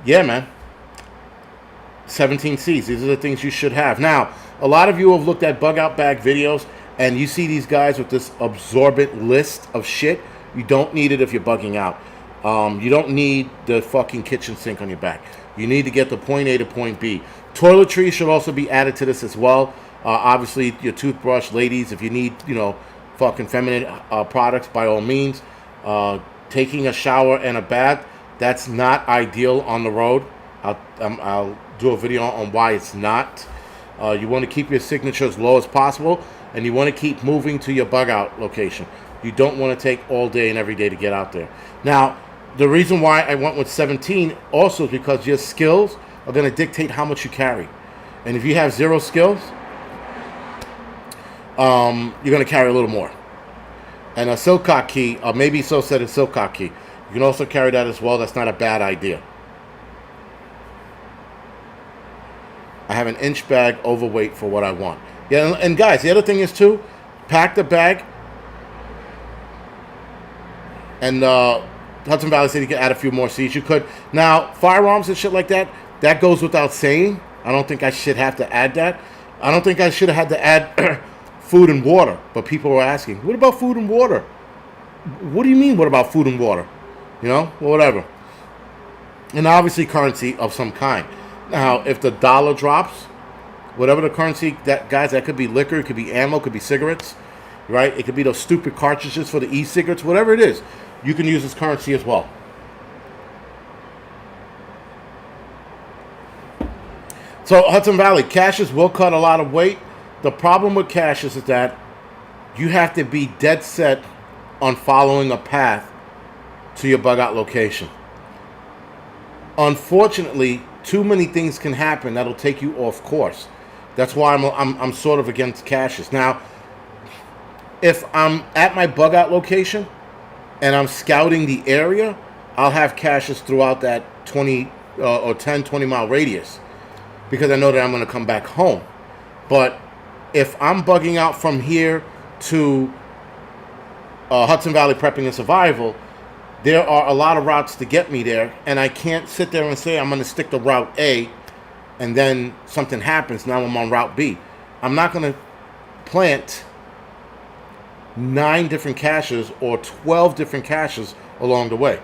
yeah, man. 17 C's. These are the things you should have. Now, a lot of you have looked at bug out bag videos, and you see these guys with this absorbent list of shit. You don't need it if you're bugging out. You don't need the fucking kitchen sink on your back. You need to get the point A to point B. Toiletries should also be added to this as well. Obviously, your toothbrush, ladies, if you need, fucking feminine products, by all means. Taking a shower and a bath, that's not ideal on the road. I'll do a video on why it's not. You want to keep your signature as low as possible, and you want to keep moving to your bug out location. You don't want to take all day and every day to get out there. Now, the reason why I went with 17 also is because your skills are going to dictate how much you carry. And if you have 0 skills, you're going to carry a little more. And a Silcock key, or maybe so said a Silcock key, you can also carry that as well. That's not a bad idea. I have an inch bag overweight for what I want. Yeah, and guys, the other thing is too, pack the bag. And Hudson Valley said you could add a few more seats. You could. Now, firearms and shit like that, that goes without saying. I don't think I should have to add that. I don't think I should have had to add food and water. But people were asking, what about food and water? What do you mean, what about food and water? Well, whatever. And obviously currency of some kind. Now, if the dollar drops, whatever the currency, that could be liquor, it could be ammo, it could be cigarettes, right? It could be those stupid cartridges for the e-cigarettes, whatever it is. You can use this currency as well. So Hudson Valley, caches will cut a lot of weight. The problem with caches is that you have to be dead set on following a path to your bug out location. Unfortunately, too many things can happen that'll take you off course. That's why I'm sort of against caches. Now, if I'm at my bug out location and I'm scouting the area, I'll have caches throughout that 20 or 10, 20 mile radius because I know that I'm going to come back home. But if I'm bugging out from here to Hudson Valley Prepping and Survival, there are a lot of routes to get me there, and I can't sit there and say I'm going to stick to Route A and then something happens, now I'm on Route B. I'm not going to plant 9 different caches or 12 different caches along the way.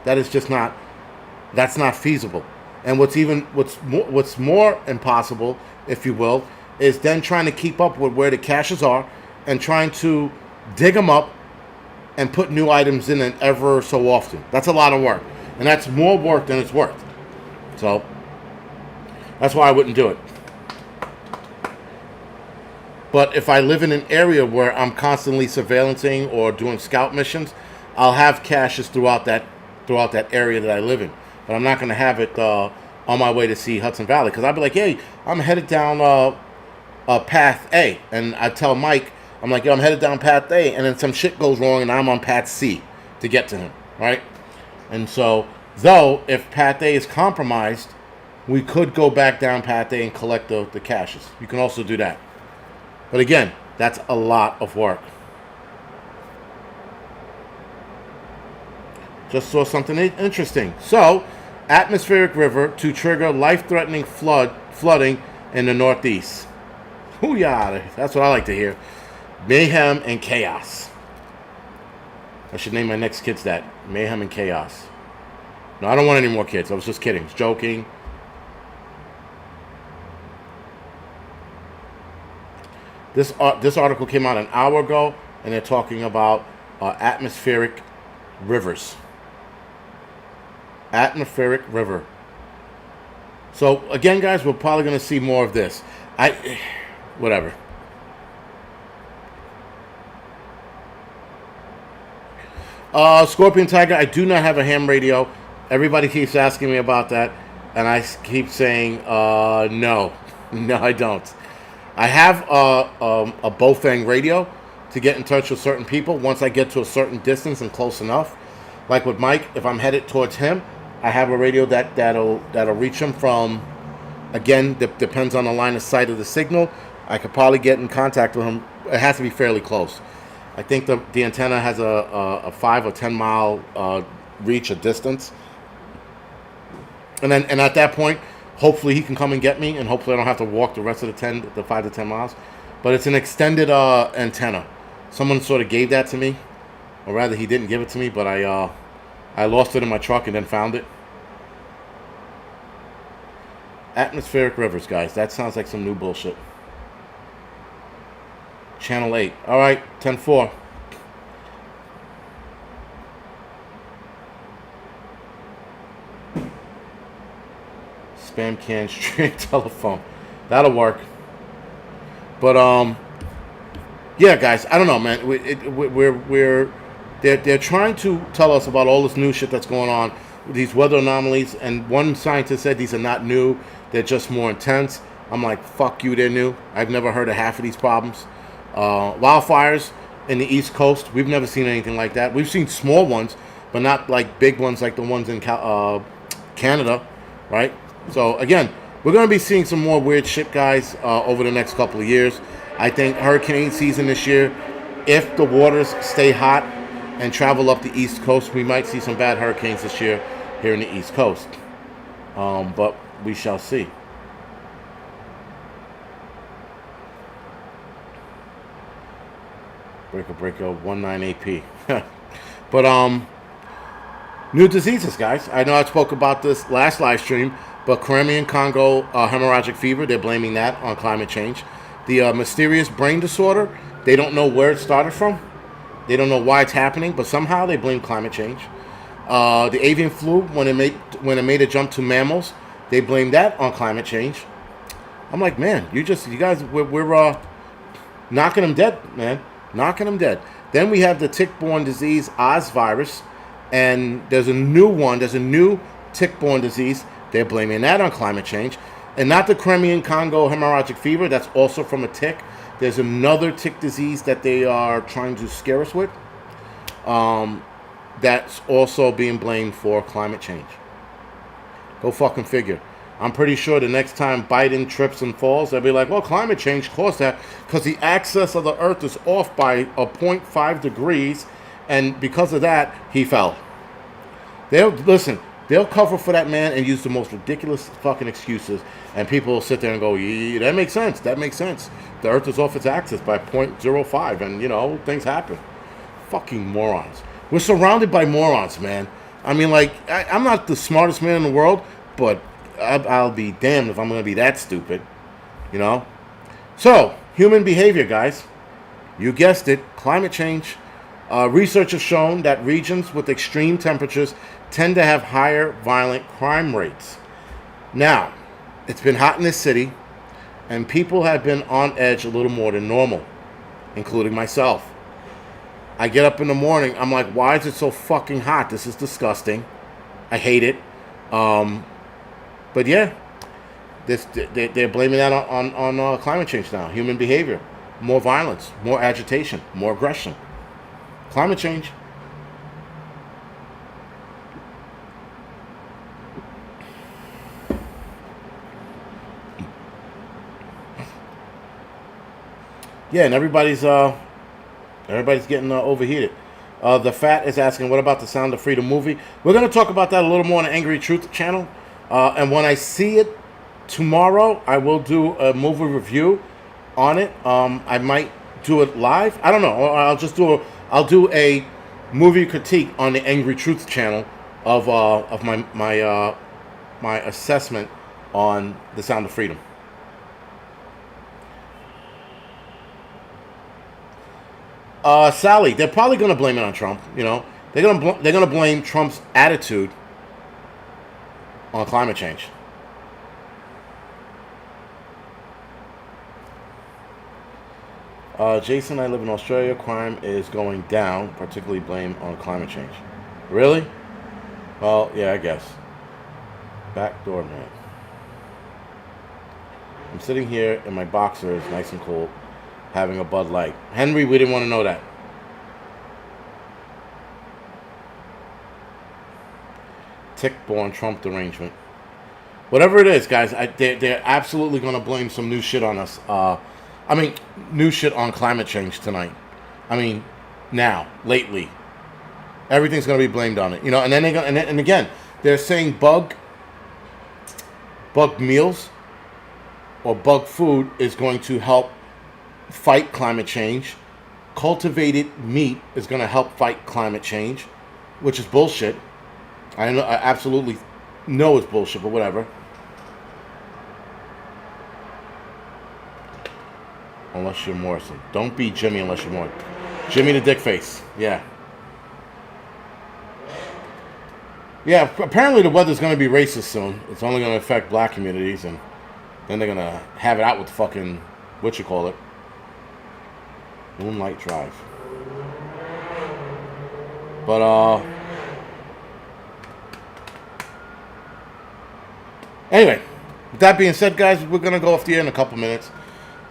That is just not, that's not feasible. And what's more impossible, if you will, is then trying to keep up with where the caches are and trying to dig them up and put new items in it ever so often. That's a lot of work. And that's more work than it's worth. So, that's why I wouldn't do it. But if I live in an area where I'm constantly surveillancing or doing scout missions, I'll have caches throughout that area that I live in. But I'm not going to have it on my way to see Hudson Valley. Because I'll be like, hey, I'm headed down Path A. And I tell Mike, I'm like, yo, I'm headed down Path A. And then some shit goes wrong and I'm on Path C to get to him. Right? And so, though, if Path A is compromised, we could go back down Path A and collect the caches. You can also do that. But again, that's a lot of work. Just saw something interesting. So, atmospheric river to trigger life-threatening flooding in the Northeast. Hoo-yah, that's what I like to hear. Mayhem and chaos. I should name my next kids that. Mayhem and chaos. No, I don't want any more kids. I was just kidding. I was joking. This article came out an hour ago, and they're talking about atmospheric rivers. Atmospheric river. So, again, guys, we're probably going to see more of this. Whatever. Scorpion Tiger, I do not have a ham radio. Everybody keeps asking me about that, and I keep saying, no. No, I don't. I have a Bofang radio to get in touch with certain people once I get to a certain distance and close enough. Like with Mike, if I'm headed towards him, I have a radio that'll reach him from, again, depends on the line of sight of the signal. I could probably get in contact with him. It has to be fairly close. I think the antenna has a 5 or 10 mile reach or distance. And at that point, hopefully he can come and get me, and hopefully I don't have to walk the rest of the 5 to 10 miles. But it's an extended antenna. Someone sort of gave that to me, or rather he didn't give it to me, but I lost it in my truck and then found it. Atmospheric rivers, guys. That sounds like some new bullshit. Channel 8. All right, 10-4. Spam can straight telephone. That'll work. But yeah, guys. I don't know, man. They're trying to tell us about all this new shit that's going on, these weather anomalies, and one scientist said these are not new. They're just more intense. I'm like, fuck you, they're new. I've never heard of half of these problems. Wildfires in the East Coast, we've never seen anything like that. We've seen small ones, but not like big ones like the ones in Canada, right? So, again, we're going to be seeing some more weird shit, guys, over the next couple of years. I think hurricane season this year, if the waters stay hot and travel up the East Coast, we might see some bad hurricanes this year here in the East Coast. But we shall see. Breaker 19AP. But new diseases, guys. I know I spoke about this last live stream, but Crimean Congo hemorrhagic fever, they're blaming that on climate change. The mysterious brain disorder, they don't know where it started from. They don't know why it's happening, but somehow they blame climate change. The avian flu, when it made a jump to mammals, they blame that on climate change. I'm like, man, you guys, we're knocking them dead, man. Knocking them dead. Then we have the tick-borne disease, Oz virus, and there's a new one. There's a new tick-borne disease. They're blaming that on climate change. And not the Crimean Congo hemorrhagic fever. That's also from a tick. There's another tick disease that they are trying to scare us with. That's also being blamed for climate change. Go fucking figure. I'm pretty sure the next time Biden trips and falls, they'll be like, well, climate change caused that because the axis of the earth is off by a 0.5 degrees, and because of that, he fell. They'll cover for that man and use the most ridiculous fucking excuses, and people will sit there and go, yeah, that makes sense. That makes sense. The earth is off its axis by 0.05, and, things happen. Fucking morons. We're surrounded by morons, man. I mean, like, I'm not the smartest man in the world, but I'll be damned if I'm going to be that stupid, So, human behavior, guys. You guessed it, climate change. Research has shown that regions with extreme temperatures tend to have higher violent crime rates. Now, it's been hot in this city, and people have been on edge a little more than normal, including myself. I get up in the morning, I'm like, why is it so fucking hot? This is disgusting. I hate it. But yeah, they're blaming that on climate change now. Human behavior, more violence, more agitation, more aggression. Climate change. Yeah, and everybody's getting overheated. The Fat is asking, what about the Sound of Freedom movie? We're going to talk about that a little more on the Angry Truth channel. And when I see it tomorrow, I will do a movie review on it. I might do it live. I don't know. Or I'll do a movie critique on the Angry Truth channel of my assessment on the Sound of Freedom. Sally, they're probably going to blame it on Trump. They're gonna blame Trump's attitude on climate change. Jason, I live in Australia. Crime is going down, particularly blame on climate change. Really? Well, yeah, I guess. Backdoor man. I'm sitting here in my boxers, nice and cold, having a Bud Light. Henry, we didn't want to know that. Tick-borne Trump derangement. Whatever it is, guys, they're absolutely going to blame some new shit on us. New shit on climate change tonight. Lately. Everything's going to be blamed on it. And then and again, they're saying bug meals or bug food is going to help fight climate change. Cultivated meat is going to help fight climate change, which is bullshit. I absolutely know it's bullshit, but whatever. Unless you're Morrison. Don't be Jimmy unless you're Morrison. Jimmy the dick face. Yeah. Yeah, apparently the weather's going to be racist soon. It's only going to affect black communities, and then they're going to have it out with fucking, what you call it? Moonlight Drive. But, anyway, with that being said, guys, we're going to go off the air in a couple minutes.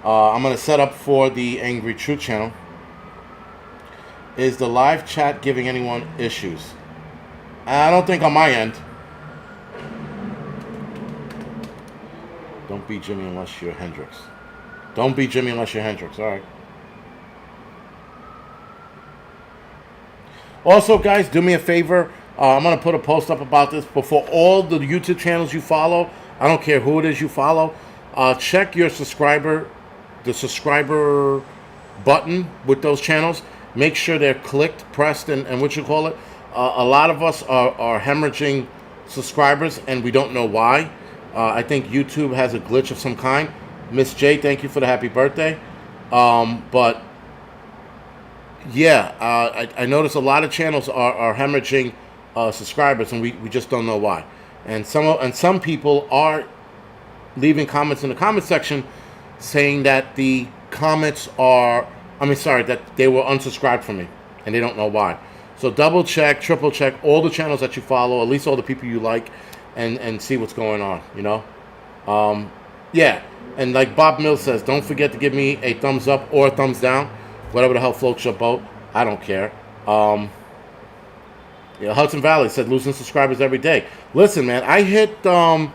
I'm going to set up for the Angry Truth channel. Is the live chat giving anyone issues? I don't think on my end. Don't be Jimmy unless you're Hendrix. Don't be Jimmy unless you're Hendrix. All right. Also, guys, do me a favor. I'm going to put a post up about this. Before all the YouTube channels you follow, I don't care who it is you follow, check your subscriber button with those channels. Make sure they're clicked, pressed, and what you call it. A lot of us are hemorrhaging subscribers, and we don't know why. I think YouTube has a glitch of some kind. Miss J, thank you for the happy birthday. But yeah, I notice a lot of channels are hemorrhaging subscribers, and we just don't know why. And some people are leaving comments in the comment section saying that the comments are, that they were unsubscribed from me, and they don't know why. So double check, triple check all the channels that you follow, at least all the people you like, and see what's going on, you know? Yeah, and like Bob Mills says, don't forget to give me a thumbs up or a thumbs down, whatever the hell floats your boat. I don't care. Yeah, Hudson Valley said losing subscribers every day. Listen, man, I hit, I'll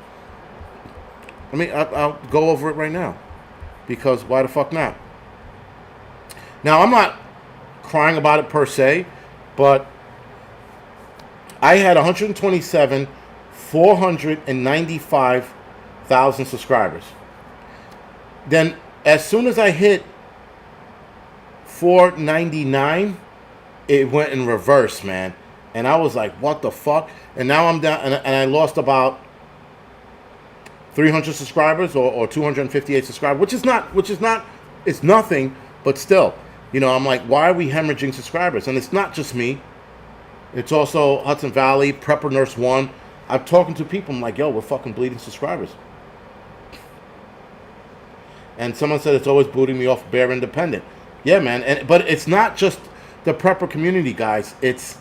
go over it right now, because why the fuck not? Now, I'm not crying about it per se, but I had 495,000 subscribers. Then, as soon as I hit 499, it went in reverse, man. And I was like, what the fuck? And now I'm down, and I lost about 300 subscribers or 258 subscribers, which is not, it's nothing, but still. You know, I'm like, why are we hemorrhaging subscribers? And it's not just me. It's also Hudson Valley, Prepper Nurse 1. I'm talking to people. I'm like, yo, we're fucking bleeding subscribers. And someone said it's always booting me off Bear Independent. Yeah, man. But it's not just the Prepper community, guys. It's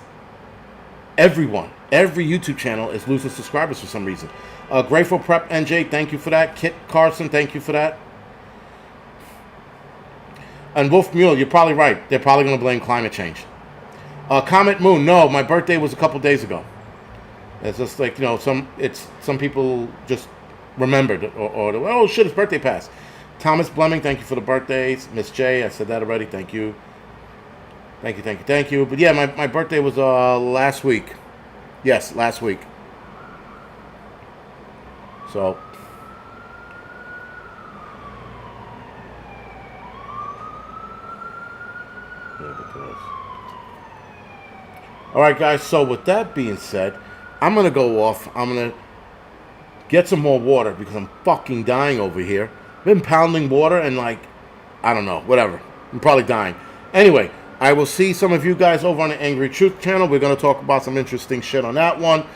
everyone. Every YouTube channel is losing subscribers for some reason. Grateful Prep NJ, thank you for that. Kit Carson, thank you for that. And Wolf Mule, you're probably right. They're probably going to blame climate change. Comet Moon, no, my birthday was a couple days ago. It's just like, you know, some people just remembered or oh shit, his birthday passed. Thomas Blemming, thank you for the birthdays. Miss J, I said that already. Thank you. Thank you. But yeah, my birthday was last week. Yes, last week. So all right, guys, so with that being said, I'm going to go off. I'm going to get some more water because I'm fucking dying over here. I've been pounding water and, like, I don't know, whatever. I'm probably dying. Anyway, I will see some of you guys over on the Angry Truth channel. We're going to talk about some interesting shit on that one.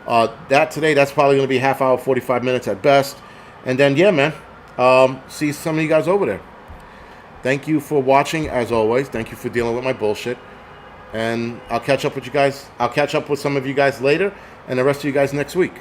That's probably going to be half hour, 45 minutes at best. And then, yeah, man, see some of you guys over there. Thank you for watching, as always. Thank you for dealing with my bullshit. And I'll catch up with you guys. I'll catch up with some of you guys later, and the rest of you guys next week.